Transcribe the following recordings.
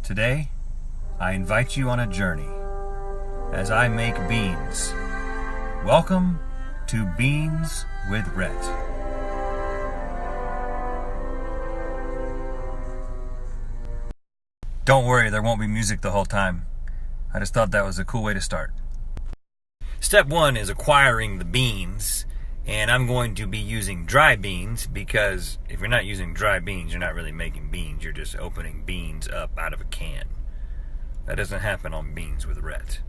Today, I invite you on a journey as I make beans. Welcome to Beans with Rhett. Don't worry, there won't be music the whole time. I just thought that was a cool way to start. Step one is acquiring the beans, and I'm going to be using dry beans because if you're not using dry beans, you're not really making beans. You're just opening beans up out of a can. That doesn't happen on Beans with Rhett.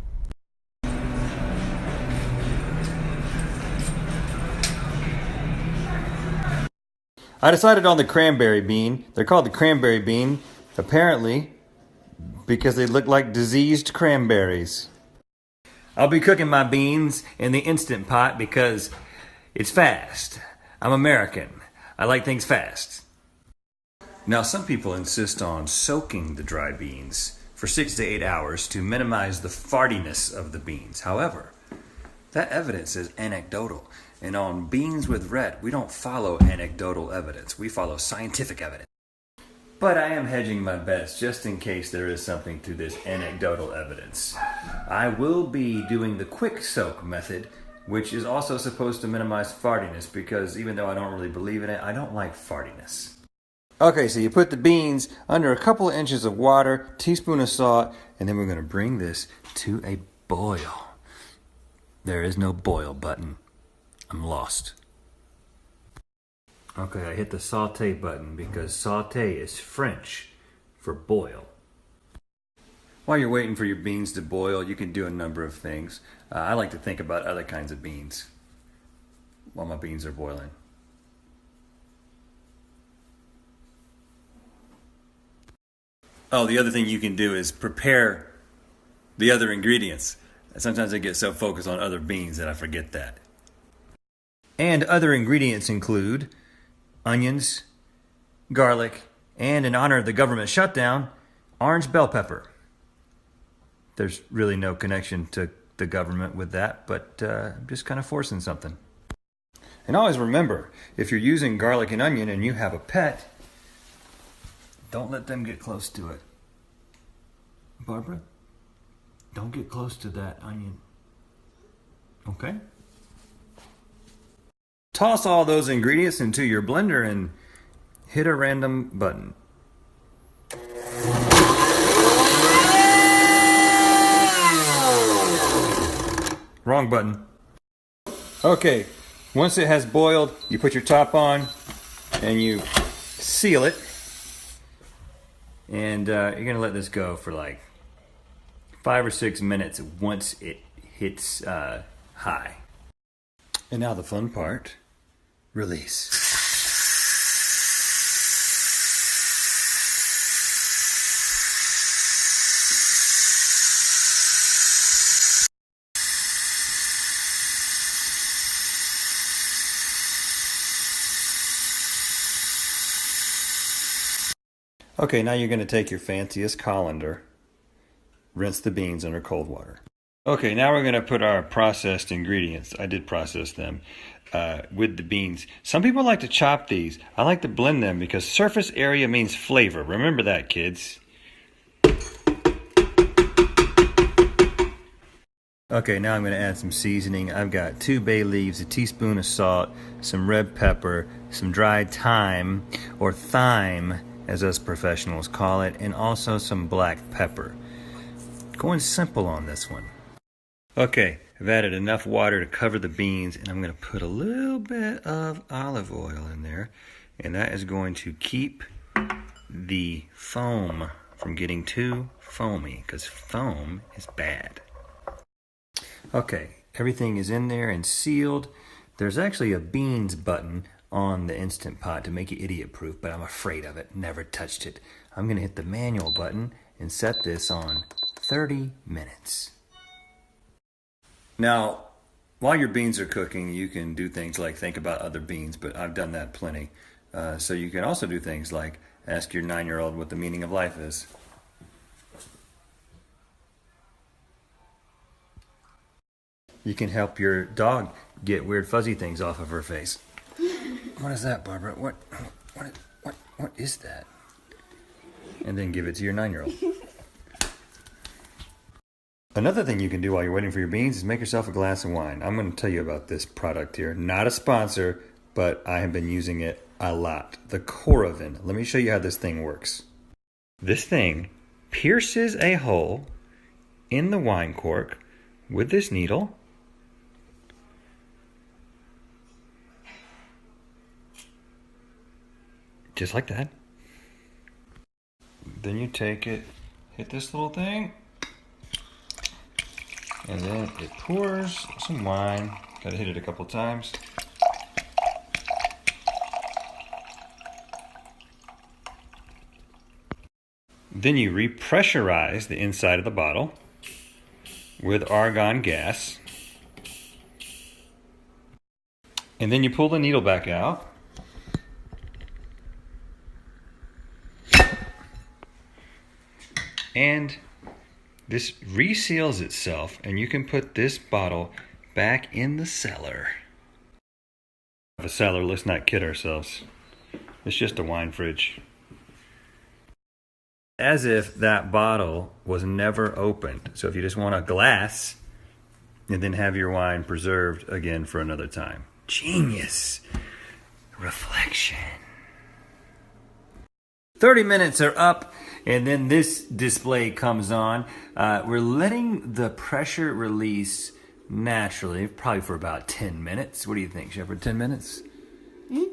I decided on the cranberry bean. They're called the cranberry bean, apparently, because they look like diseased cranberries. I'll be cooking my beans in the Instant Pot because it's fast. I'm American. I like things fast. Now, some people insist on soaking the dry beans for 6 to 8 hours to minimize the fartiness of the beans. However, that evidence is anecdotal. And on Beans with Rhett, we don't follow anecdotal evidence. We follow scientific evidence. But I am hedging my bets just in case there is something to this anecdotal evidence. I will be doing the quick soak method, which is also supposed to minimize fartiness because even though I don't really believe in it, I don't like fartiness. Okay, so you put the beans under a couple of inches of water, teaspoon of salt, and then we're going to bring this to a boil. There is no boil button. I'm lost. Okay, I hit the saute button because saute is French for boil. While you're waiting for your beans to boil, you can do a number of things. I like to think about other kinds of beans while my beans are boiling. Oh, the other thing you can do is prepare the other ingredients. Sometimes I get so focused on other beans that I forget that. And other ingredients include onions, garlic, and in honor of the government shutdown, orange bell pepper. There's really no connection to the government with that, but I'm just kind of forcing something. And always remember, if you're using garlic and onion and you have a pet, don't let them get close to it. Barbara, don't get close to that onion. Okay? Toss all those ingredients into your blender and hit a random button. Wrong button. Okay, once it has boiled, you put your top on and you seal it. And you're going to let this go for like 5 or 6 minutes once it hits high. And now the fun part, release. Okay, now you're going to take your fanciest colander, rinse the beans under cold water. Okay, now we're going to put our processed ingredients. I did process them with the beans. Some people like to chop these. I like to blend them because surface area means flavor. Remember that, kids. Okay, now I'm going to add some seasoning. I've got 2 bay leaves, a teaspoon of salt, some red pepper, some dried thyme, or thyme as us professionals call it, and also some black pepper. Going simple on this one. Okay, I've added enough water to cover the beans, and I'm going to put a little bit of olive oil in there, and that is going to keep the foam from getting too foamy, because foam is bad. Okay, everything is in there and sealed. There's actually a beans button on the Instant Pot to make it idiot-proof, but I'm afraid of it. Never touched it. I'm going to hit the manual button and set this on 30 minutes. Now, while your beans are cooking, you can do things like think about other beans, but I've done that plenty. So you can also do things like ask your 9-year-old what the meaning of life is. You can help your dog get weird fuzzy things off of her face. What is that, Barbara? What is that? And then give it to your 9-year-old. Another thing you can do while you're waiting for your beans is make yourself a glass of wine. I'm going to tell you about this product here. Not a sponsor, but I have been using it a lot. The Coravin. Let me show you how this thing works. This thing pierces a hole in the wine cork with this needle. Just like that. Then you take it, hit this little thing, and then it pours some wine. Gotta hit it a couple times. Then you repressurize the inside of the bottle with argon gas. And then you pull the needle back out. And this reseals itself, and you can put this bottle back in the cellar. A cellar, let's not kid ourselves. It's just a wine fridge. As if that bottle was never opened. So if you just want a glass, and then have your wine preserved again for another time. Genius. Reflection. 30 minutes are up, and then this display comes on. We're letting the pressure release naturally, probably for about 10 minutes. What do you think, Shepard? 10 minutes? Mm-hmm.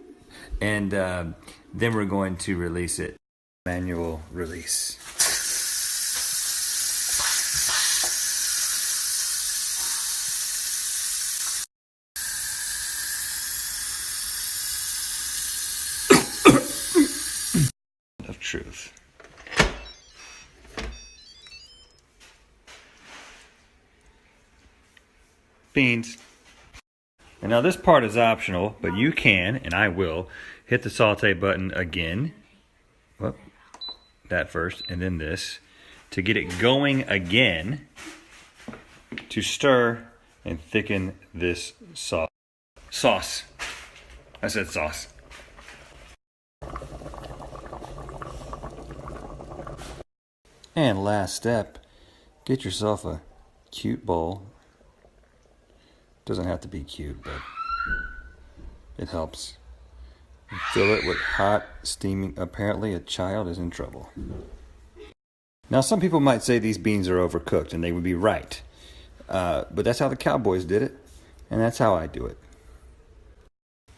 And then we're going to release it. Manual release. Of truth. Beans. And now this part is optional, but you can, and I will, hit the saute button again. Whoop. That first, and then this, to get it going again, to stir and thicken this sauce. Sauce. I said sauce. And last step, get yourself a cute bowl. Doesn't have to be cute, but it helps. Fill it with hot, steaming. Apparently a child is in trouble. Now some people might say these beans are overcooked, and they would be right. But that's how the cowboys did it, and that's how I do it.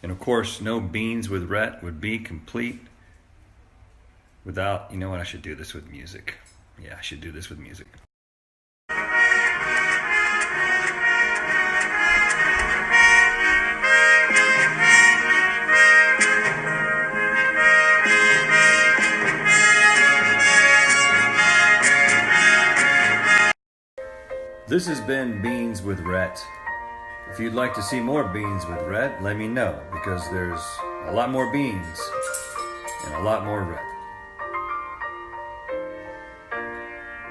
And of course, no beans with Rhett would be complete without, you know what, I should do this with music. Yeah, I should do this with music. This has been Beans with Rhett. If you'd like to see more Beans with Rhett, let me know, because there's a lot more beans and a lot more Rhett.